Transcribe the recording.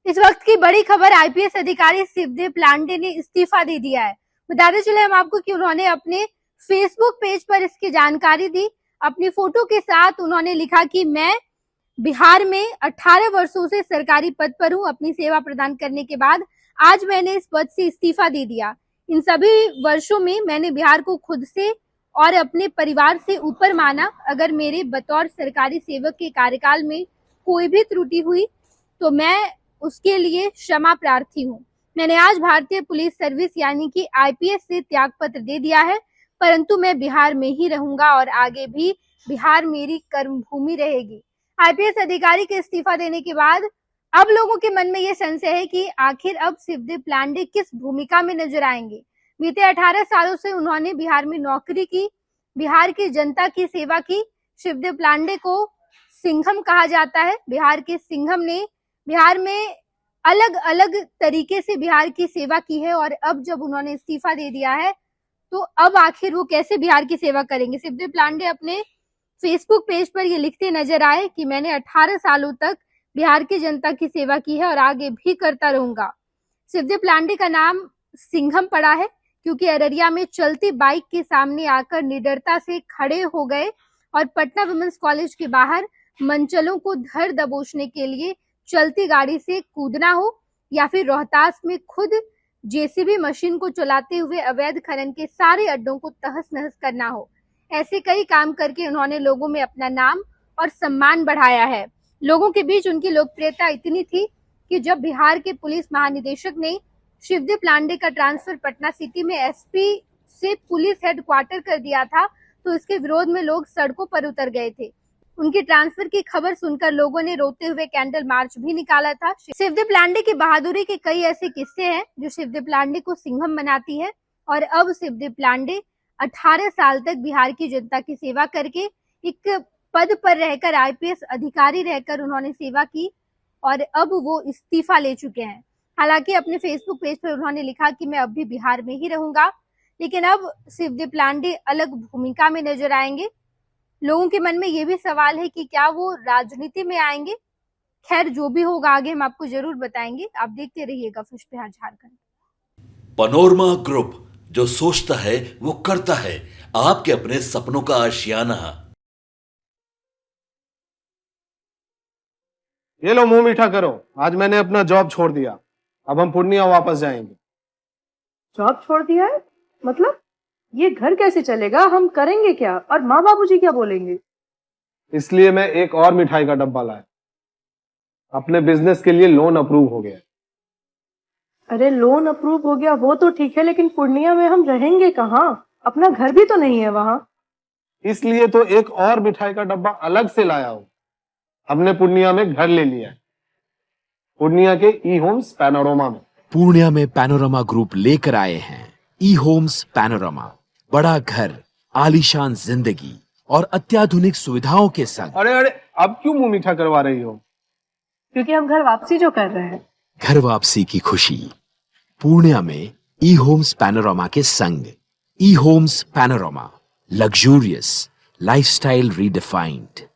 इस वक्त की बड़ी खबर, आईपीएस अधिकारी शिवदेव प्लांडे ने इस्तीफा दे दिया है। बताते चले हम आपको कि उन्होंने अपने फेसबुक पेज पर इसकी जानकारी दी। अपनी फोटो के साथ उन्होंने लिखा कि मैं बिहार में 18 वर्षों से सरकारी पद पर हूं। अपनी सेवा प्रदान करने के बाद आज मैंने इस पद से इस्तीफा दे दिया। इन सभी वर्षों में मैंने बिहार को खुद से और अपने परिवार से ऊपर माना। अगर मेरे बतौर सरकारी सेवक के कार्यकाल में कोई भी त्रुटि हुई तो मैं उसके लिए क्षमा प्रार्थी हूँ। मैंने आज भारतीय पुलिस सर्विस यानी कि आईपीएस से त्याग पत्र दे दिया है, परंतु मैं बिहार में ही रहूंगा और आगे भी बिहार मेरी कर्मभूमि रहेगी। आईपीएस अधिकारी के इस्तीफा देने के बाद अब लोगों के मन में ये संशय है कि आखिर अब शिवदेव प्लांडे किस भूमिका में नजर आएंगे। बीते 18 सालों से उन्होंने बिहार में नौकरी की, बिहार की जनता की सेवा की। शिवदेव प्लांडे को सिंघम कहा जाता है। बिहार के सिंघम ने बिहार में अलग अलग तरीके से बिहार की सेवा की है और अब जब उन्होंने इस्तीफा दे दिया है तो अब आखिर वो कैसे बिहार की सेवा करेंगे। शिवदेव प्लांडे अपने फेसबुक पेज पर ये लिखते नजर आए कि मैंने 18 सालों तक बिहार की जनता की सेवा की है और आगे भी करता रहूंगा। शिवदेव प्लांडे का नाम सिंघम पड़ा है क्योंकि अररिया में चलती बाइक के सामने आकर निडरता से खड़े हो गए और पटना वुमेन्स कॉलेज के बाहर मंचलों को धर दबोचने के लिए चलती गाड़ी से कूदना हो या फिर रोहतास में खुद जेसीबी मशीन को चलाते हुए अवैध खनन के सारे अड्डों को तहस नहस करना हो, ऐसे कई काम करके उन्होंने लोगों में अपना नाम और सम्मान बढ़ाया है। लोगों के बीच उनकी लोकप्रियता इतनी थी कि जब बिहार के पुलिस महानिदेशक ने शिवदेव प्लांडे का ट्रांसफर पटना सिटी में एसपी से पुलिस हेडक्वार्टर कर दिया था तो इसके विरोध में लोग सड़कों पर उतर गए थे। उनकी ट्रांसफर की खबर सुनकर लोगों ने रोते हुए कैंडल मार्च भी निकाला था। शिवदेव प्लांडे की बहादुरी के कई ऐसे किस्से हैं जो शिवदेव प्लांडे को सिंघम बनाती है और अब शिवदेव प्लांडे 18 साल तक बिहार की जनता की सेवा करके एक पद पर रहकर आईपीएस अधिकारी रहकर उन्होंने सेवा की और अब वो इस्तीफा ले चुके हैं। हालांकि अपने फेसबुक पेज पर उन्होंने लिखा कि मैं अब भी बिहार में ही रहूंगा, लेकिन अब शिवदेव प्लांडे अलग भूमिका में नजर आएंगे। लोगों के मन में ये भी सवाल है कि क्या वो राजनीति में आएंगे। खैर जो भी होगा आगे हम आपको जरूर बताएंगे। आप देखते रहिएगा first Bihar Jharkhand. Panorama group, जो सोचता है वो करता है। आपके अपने सपनों का आशियाना। ये लो मुंह मीठा करो, आज मैंने अपना जॉब छोड़ दिया। अब हम पूर्णिया वापस जाएंगे। जॉब छोड़ दिया है? मतलब ये घर कैसे चलेगा? हम करेंगे क्या और माँ बाबूजी क्या बोलेंगे? इसलिए मैं एक और मिठाई का डब्बा लाया। अपने बिजनेस के लिए लोन अप्रूव हो गया। अरे लोन अप्रूव हो गया वो तो ठीक है, लेकिन पूर्णिया में हम रहेंगे कहाँ? अपना घर भी तो नहीं है वहाँ। इसलिए तो एक और मिठाई का डब्बा अलग से लाया हूँ। हमने पूर्णिया में घर ले लिया है, पूर्णिया के ई होम्स पैनोरमा में। पूर्णिया में पैनोरमा ग्रुप लेकर आए हैं ई होम्स पैनोरमा। बड़ा घर, आलीशान जिंदगी और अत्याधुनिक सुविधाओं के संग। अरे अरे, अब क्यों मुंह मीठा करवा रही हो? क्योंकि हम घर वापसी जो कर रहे हैं। घर वापसी की खुशी पूर्णिया में ई होम्स पैनोरमा के संग। ई Homes Panorama, luxurious lifestyle redefined.